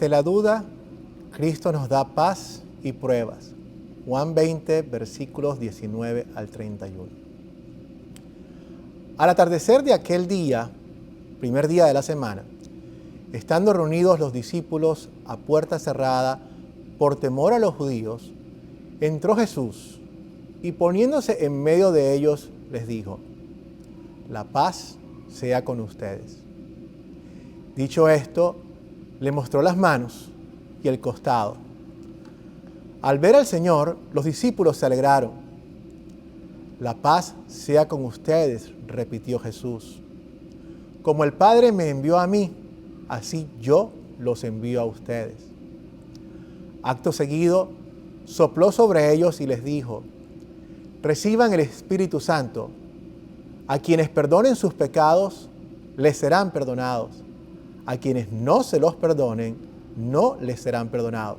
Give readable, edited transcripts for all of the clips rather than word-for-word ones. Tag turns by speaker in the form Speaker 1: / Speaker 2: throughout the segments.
Speaker 1: Ante la duda, Cristo nos da paz y pruebas. Juan 20, versículos 19 al 31. Al atardecer de aquel día, primer día de la semana, estando reunidos los discípulos a puerta cerrada por temor a los judíos, entró Jesús y poniéndose en medio de ellos les dijo: la paz sea con ustedes. Dicho esto, le mostró las manos y el costado. Al ver al Señor, los discípulos se alegraron. La paz sea con ustedes, repitió Jesús. Como el Padre me envió a mí, así yo los envío a ustedes. Acto seguido, sopló sobre ellos y les dijo: reciban el Espíritu Santo. A quienes perdonen sus pecados, les serán perdonados. A quienes no se los perdonen, no les serán perdonados.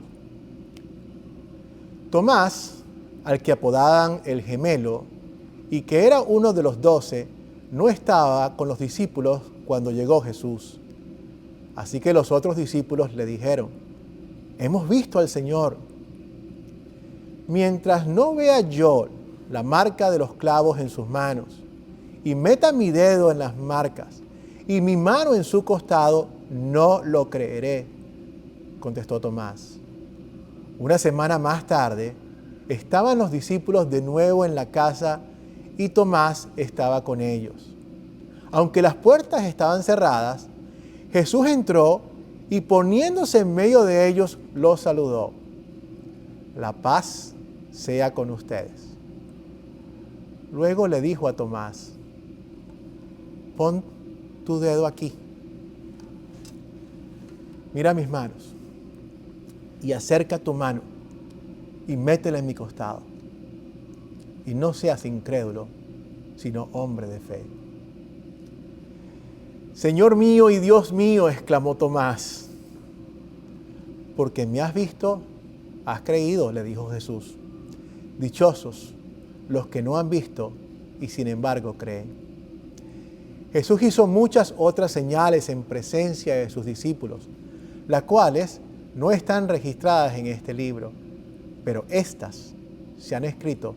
Speaker 1: Tomás, al que apodaban el Gemelo, y que era uno de los 12, no estaba con los discípulos cuando llegó Jesús. Así que los otros discípulos le dijeron: hemos visto al Señor. Mientras no vea yo la marca de los clavos en sus manos, y meta mi dedo en las marcas, y mi mano en su costado, no lo creeré, contestó Tomás. Una semana más tarde, estaban los discípulos de nuevo en la casa y Tomás estaba con ellos. Aunque las puertas estaban cerradas, Jesús entró y poniéndose en medio de ellos, los saludó. La paz sea con ustedes. Luego le dijo a Tomás: pon tu dedo aquí. Mira mis manos y acerca tu mano y métela en mi costado. Y no seas incrédulo, sino hombre de fe. Señor mío y Dios mío, exclamó Tomás. Porque me has visto, has creído, le dijo Jesús. Dichosos los que no han visto y sin embargo creen. Jesús hizo muchas otras señales en presencia de sus discípulos, las cuales no están registradas en este libro, pero estas se han escrito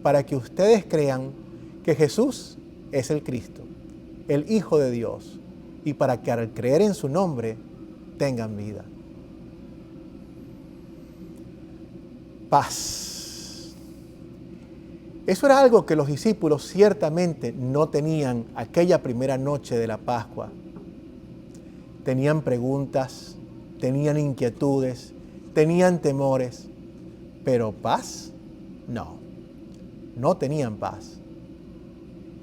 Speaker 1: para que ustedes crean que Jesús es el Cristo, el Hijo de Dios, y para que al creer en su nombre tengan vida. Paz. Eso era algo que los discípulos ciertamente no tenían aquella primera noche de la Pascua. Tenían preguntas, tenían inquietudes, tenían temores, pero paz, no tenían paz.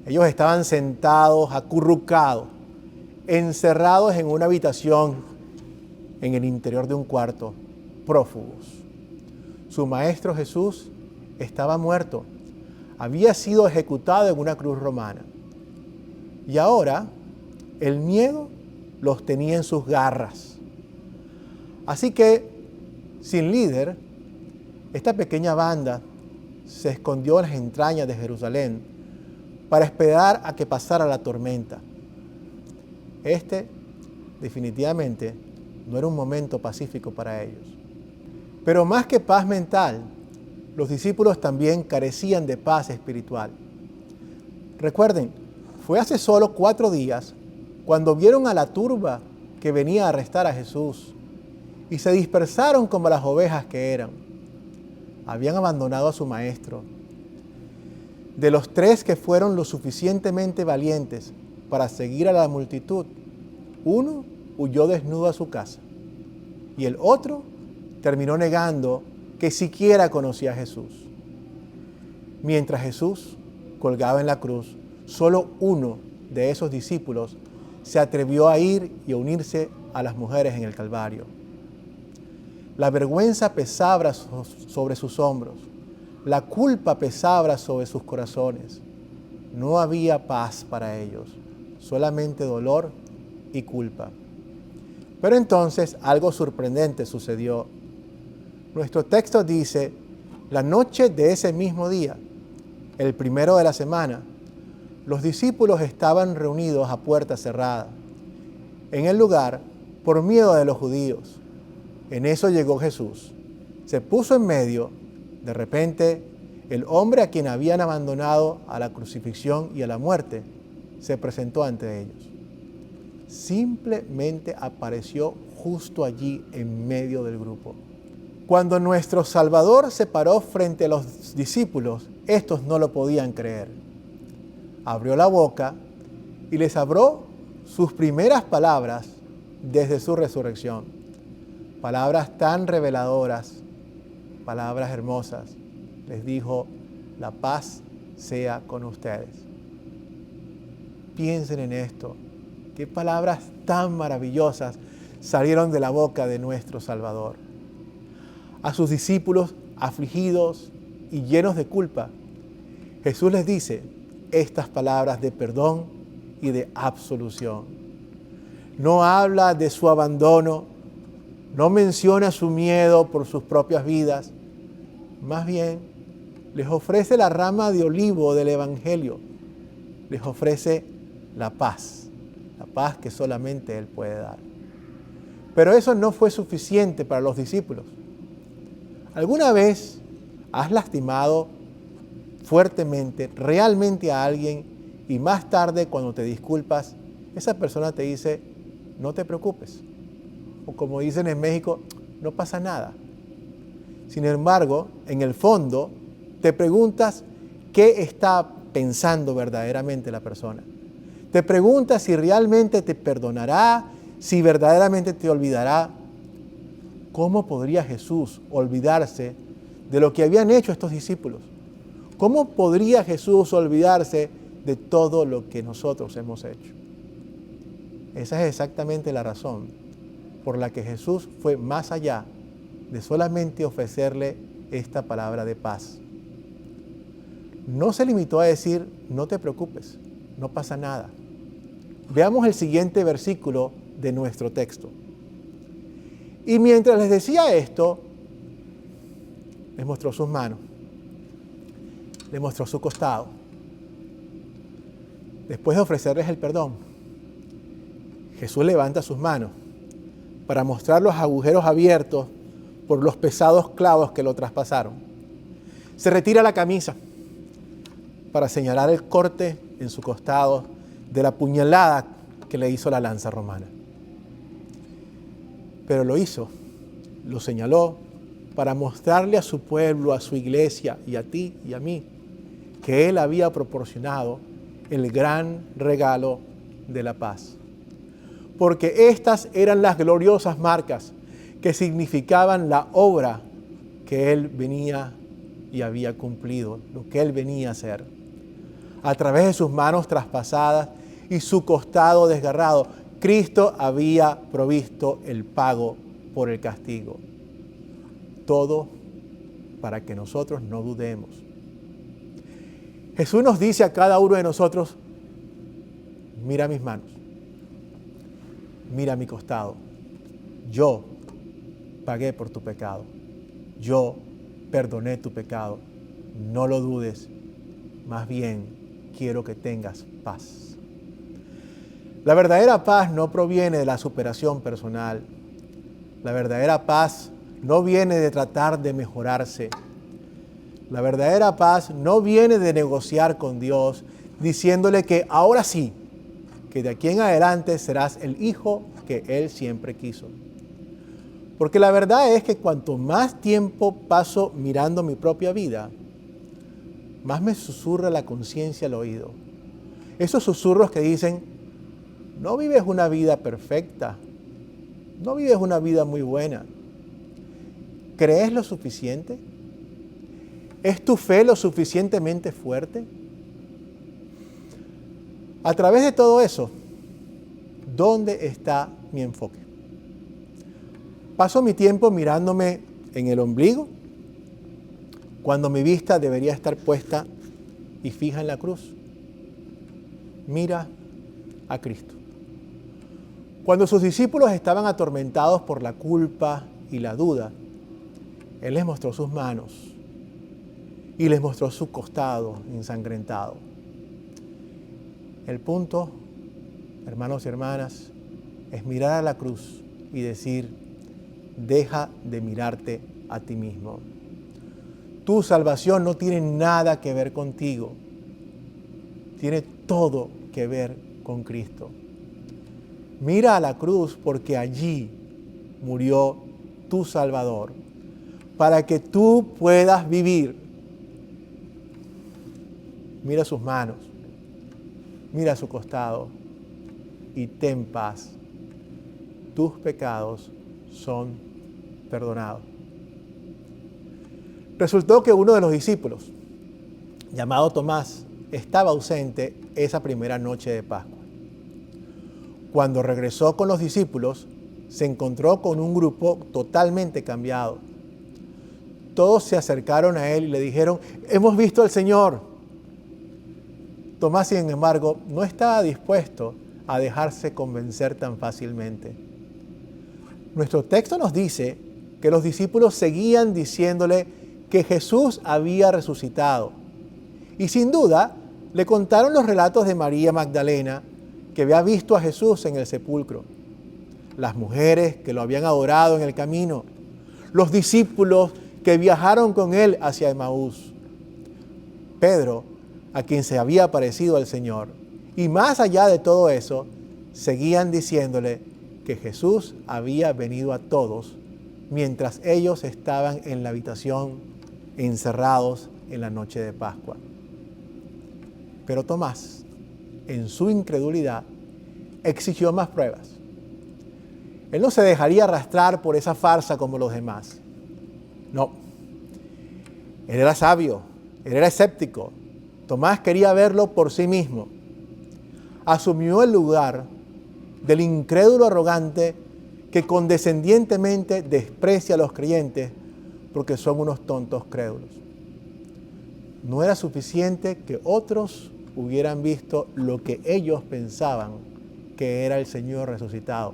Speaker 1: Ellos estaban sentados, acurrucados, encerrados en una habitación en el interior de un cuarto, prófugos. Su maestro Jesús estaba muerto, había sido ejecutado en una cruz romana. Y ahora el miedo los tenía en sus garras. Así que, sin líder, esta pequeña banda se escondió en las entrañas de Jerusalén para esperar a que pasara la tormenta. Definitivamente, no era un momento pacífico para ellos. Pero más que paz mental, los discípulos también carecían de paz espiritual. Recuerden, fue hace solo 4 días cuando vieron a la turba que venía a arrestar a Jesús y se dispersaron como las ovejas que eran. Habían abandonado a su maestro. De los 3 que fueron lo suficientemente valientes para seguir a la multitud, uno huyó desnudo a su casa y el otro terminó negando que siquiera conocía a Jesús. Mientras Jesús colgaba en la cruz, solo uno de esos discípulos se atrevió a ir y a unirse a las mujeres en el Calvario. La vergüenza pesaba sobre sus hombros, la culpa pesaba sobre sus corazones. No había paz para ellos, solamente dolor y culpa. Pero entonces algo sorprendente sucedió. Nuestro texto dice: la noche de ese mismo día, el primero de la semana, los discípulos estaban reunidos a puerta cerrada en el lugar por miedo de los judíos. En eso llegó Jesús. Se puso en medio. De repente, el hombre a quien habían abandonado a la crucifixión y a la muerte se presentó ante ellos. Simplemente apareció justo allí en medio del grupo. Cuando nuestro Salvador se paró frente a los discípulos, estos no lo podían creer. Abrió la boca y les habló sus primeras palabras desde su resurrección. Palabras tan reveladoras, palabras hermosas. Les dijo: la paz sea con ustedes. Piensen en esto. Qué palabras tan maravillosas salieron de la boca de nuestro Salvador. A sus discípulos afligidos y llenos de culpa, Jesús les dice estas palabras de perdón y de absolución. No habla de su abandono, no menciona su miedo por sus propias vidas. Más bien, les ofrece la rama de olivo del Evangelio. Les ofrece la paz que solamente Él puede dar. Pero eso no fue suficiente para los discípulos. ¿Alguna vez has lastimado fuertemente, realmente a alguien y más tarde cuando te disculpas, esa persona te dice: no te preocupes? O como dicen en México, no pasa nada. Sin embargo, en el fondo, te preguntas qué está pensando verdaderamente la persona. Te preguntas si realmente te perdonará, si verdaderamente te olvidará. ¿Cómo podría Jesús olvidarse de lo que habían hecho estos discípulos? ¿Cómo podría Jesús olvidarse de todo lo que nosotros hemos hecho? Esa es exactamente la razón por la que Jesús fue más allá de solamente ofrecerle esta palabra de paz. No se limitó a decir: no te preocupes, no pasa nada. Veamos el siguiente versículo de nuestro texto. Y mientras les decía esto, les mostró sus manos, les mostró su costado. Después de ofrecerles el perdón, Jesús levanta sus manos para mostrar los agujeros abiertos por los pesados clavos que lo traspasaron. Se retira la camisa para señalar el corte en su costado de la puñalada que le hizo la lanza romana. Pero lo hizo, lo señaló para mostrarle a su pueblo, a su iglesia y a ti y a mí que Él había proporcionado el gran regalo de la paz. Porque estas eran las gloriosas marcas que significaban la obra que Él venía y había cumplido, lo que Él venía a hacer. A través de sus manos traspasadas y su costado desgarrado, Cristo había provisto el pago por el castigo. Todo para que nosotros no dudemos. Jesús nos dice a cada uno de nosotros: mira mis manos, mira mi costado. Yo pagué por tu pecado. Yo perdoné tu pecado. No lo dudes. Más bien, quiero que tengas paz. La verdadera paz no proviene de la superación personal. La verdadera paz no viene de tratar de mejorarse. La verdadera paz no viene de negociar con Dios diciéndole que ahora sí, que de aquí en adelante serás el hijo que Él siempre quiso. Porque la verdad es que cuanto más tiempo paso mirando mi propia vida, más me susurra la conciencia al oído. Esos susurros que dicen: no vives una vida perfecta, no vives una vida muy buena. ¿Crees lo suficiente? ¿Es tu fe lo suficientemente fuerte? A través de todo eso, ¿dónde está mi enfoque? ¿Paso mi tiempo mirándome en el ombligo, cuando mi vista debería estar puesta y fija en la cruz? Mira a Cristo. Cuando sus discípulos estaban atormentados por la culpa y la duda, Él les mostró sus manos y les mostró su costado ensangrentado. El punto, hermanos y hermanas, es mirar a la cruz y decir: deja de mirarte a ti mismo. Tu salvación no tiene nada que ver contigo. Tiene todo que ver con Cristo. Mira a la cruz porque allí murió tu Salvador, para que tú puedas vivir. Mira sus manos, mira su costado y ten paz. Tus pecados son perdonados. Resultó que uno de los discípulos, llamado Tomás, estaba ausente esa primera noche de Pascua. Cuando regresó con los discípulos, se encontró con un grupo totalmente cambiado. Todos se acercaron a él y le dijeron: hemos visto al Señor. Tomás, sin embargo, no estaba dispuesto a dejarse convencer tan fácilmente. Nuestro texto nos dice que los discípulos seguían diciéndole que Jesús había resucitado. Y sin duda, le contaron los relatos de María Magdalena, que había visto a Jesús en el sepulcro, las mujeres que lo habían adorado en el camino, los discípulos que viajaron con él hacia Emaús, Pedro, a quien se había aparecido al Señor. Y más allá de todo eso, seguían diciéndole que Jesús había venido a todos mientras ellos estaban en la habitación encerrados en la noche de Pascua. Pero Tomás, en su incredulidad, exigió más pruebas. Él no se dejaría arrastrar por esa farsa como los demás. No. Él era sabio, él era escéptico. Tomás quería verlo por sí mismo. Asumió el lugar del incrédulo arrogante que condescendientemente desprecia a los creyentes porque son unos tontos crédulos. No era suficiente que otros hubieran visto lo que ellos pensaban que era el Señor resucitado.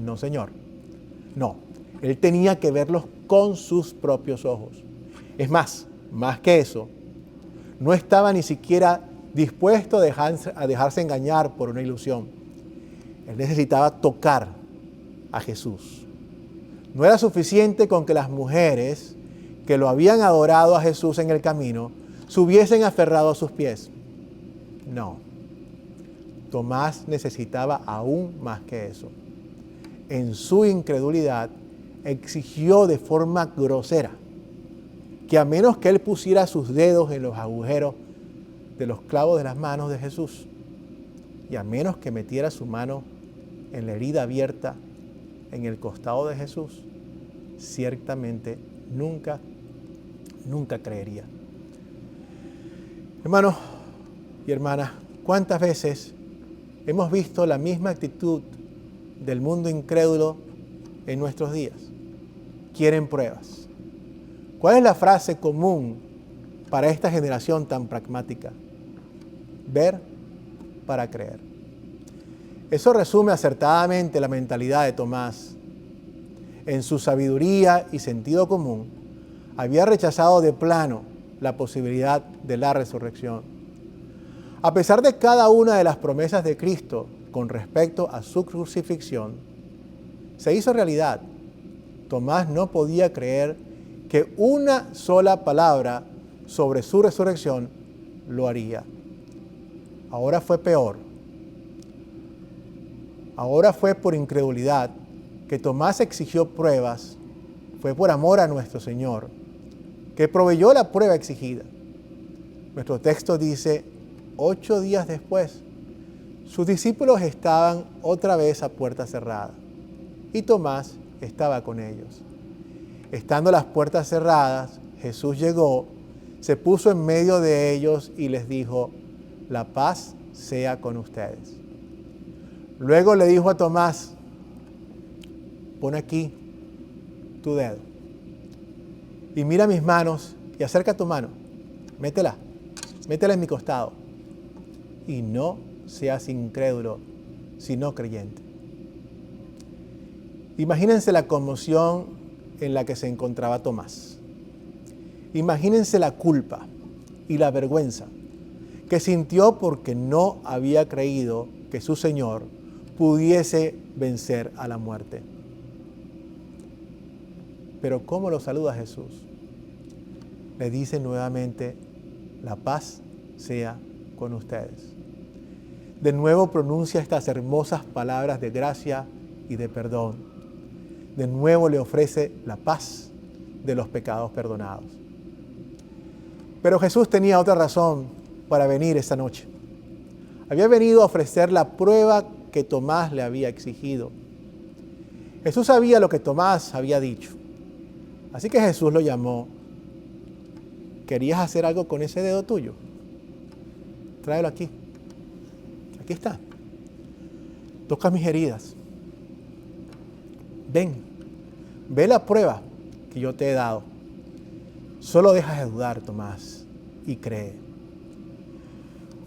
Speaker 1: No, Señor. No, Él tenía que verlos con sus propios ojos. Es más que eso, no estaba ni siquiera dispuesto a dejarse engañar por una ilusión. Él necesitaba tocar a Jesús. No era suficiente con que las mujeres que lo habían adorado a Jesús en el camino se hubiesen aferrado a sus pies. No. Tomás necesitaba aún más que eso. En su incredulidad exigió de forma grosera que a menos que él pusiera sus dedos en los agujeros de los clavos de las manos de Jesús y a menos que metiera su mano en la herida abierta en el costado de Jesús, ciertamente nunca creería. Hermanos y hermanas, ¿cuántas veces hemos visto la misma actitud del mundo incrédulo en nuestros días? Quieren pruebas. ¿Cuál es la frase común para esta generación tan pragmática? Ver para creer. Eso resume acertadamente la mentalidad de Tomás. En su sabiduría y sentido común, había rechazado de plano la posibilidad de la resurrección. A pesar de cada una de las promesas de Cristo con respecto a su crucifixión, se hizo realidad. Tomás no podía creer que una sola palabra sobre su resurrección lo haría. Ahora fue peor. Ahora fue por incredulidad que Tomás exigió pruebas. Fue por amor a nuestro Señor que proveyó la prueba exigida. Nuestro texto dice: 8 días después, sus discípulos estaban otra vez a puerta cerrada y Tomás estaba con ellos. Estando las puertas cerradas, Jesús llegó, se puso en medio de ellos y les dijo: la paz sea con ustedes. Luego le dijo a Tomás: pon aquí tu dedo y mira mis manos y acerca tu mano, métela en mi costado y no seas incrédulo, sino creyente. Imagínense la conmoción en la que se encontraba Tomás. Imagínense la culpa y la vergüenza que sintió porque no había creído que su Señor pudiese vencer a la muerte. Pero ¿cómo lo saluda Jesús? Le dice nuevamente, la paz sea con ustedes. De nuevo pronuncia estas hermosas palabras de gracia y de perdón. De nuevo le ofrece la paz de los pecados perdonados. Pero Jesús tenía otra razón para venir esta noche. Había venido a ofrecer la prueba que Tomás le había exigido. Jesús sabía lo que Tomás había dicho. Así que Jesús lo llamó. ¿Querías hacer algo con ese dedo tuyo? Tráelo aquí. Aquí está. Toca mis heridas. Ven. Ve la prueba que yo te he dado. Solo deja de dudar, Tomás, y cree.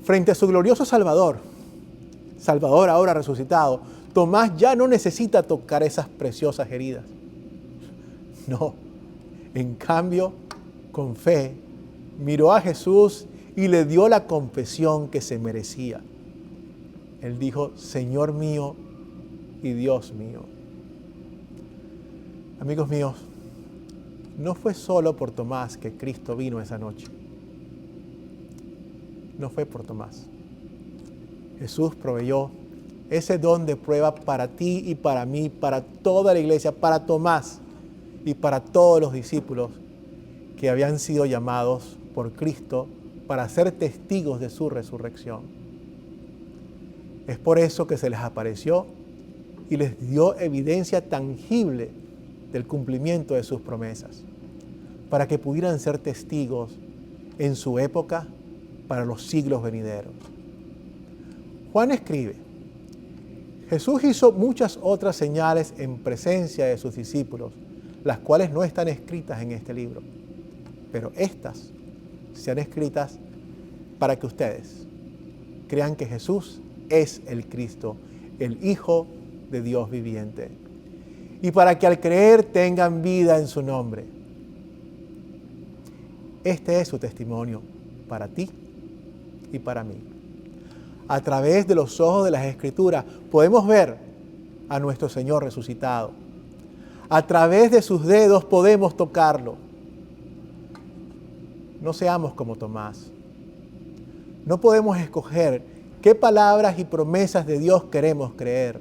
Speaker 1: Frente a su glorioso Salvador ahora resucitado, Tomás ya no necesita tocar esas preciosas heridas. No, en cambio, con fe, miró a Jesús y le dio la confesión que se merecía. Él dijo, Señor mío y Dios mío. Amigos míos, no fue solo por Tomás que Cristo vino esa noche. No fue por Tomás. Jesús proveyó ese don de prueba para ti y para mí, para toda la iglesia, para Tomás y para todos los discípulos que habían sido llamados por Cristo para ser testigos de su resurrección. Es por eso que se les apareció y les dio evidencia tangible del cumplimiento de sus promesas, para que pudieran ser testigos en su época para los siglos venideros. Juan escribe, Jesús hizo muchas otras señales en presencia de sus discípulos, las cuales no están escritas en este libro, pero estas sean escritas para que ustedes crean que Jesús es el Cristo, el Hijo de Dios viviente, y para que al creer tengan vida en su nombre. Este es su testimonio para ti y para mí. A través de los ojos de las Escrituras podemos ver a nuestro Señor resucitado. A través de sus dedos podemos tocarlo. No seamos como Tomás. No podemos escoger qué palabras y promesas de Dios queremos creer.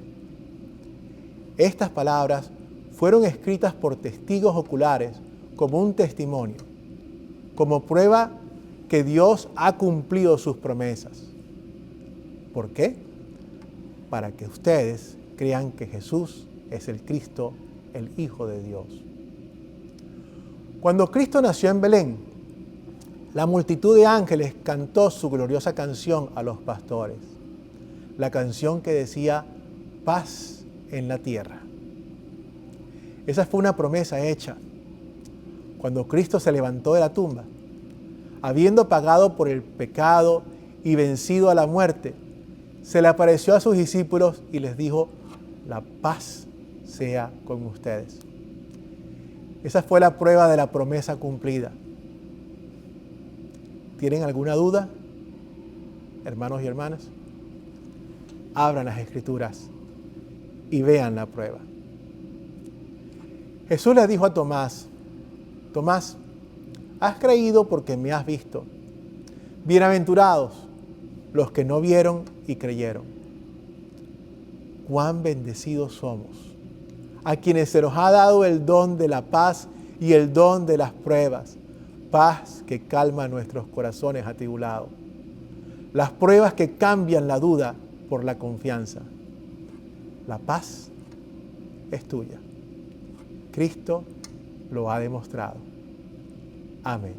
Speaker 1: Estas palabras fueron escritas por testigos oculares como un testimonio, como prueba que Dios ha cumplido sus promesas. ¿Por qué? Para que ustedes crean que Jesús es el Cristo, el Hijo de Dios. Cuando Cristo nació en Belén, la multitud de ángeles cantó su gloriosa canción a los pastores. La canción que decía, paz en la tierra. Esa fue una promesa hecha cuando Cristo se levantó de la tumba, habiendo pagado por el pecado y vencido a la muerte. Se le apareció a sus discípulos y les dijo, la paz sea con ustedes. Esa fue la prueba de la promesa cumplida. ¿Tienen alguna duda, hermanos y hermanas? Abran las Escrituras y vean la prueba. Jesús le dijo a Tomás, Tomás, has creído porque me has visto. Bienaventurados los que no vieron y creyeron. Cuán bendecidos somos, a quienes se nos ha dado el don de la paz y el don de las pruebas, paz que calma nuestros corazones atribulados, las pruebas que cambian la duda por la confianza. La paz es tuya. Cristo lo ha demostrado. Amén.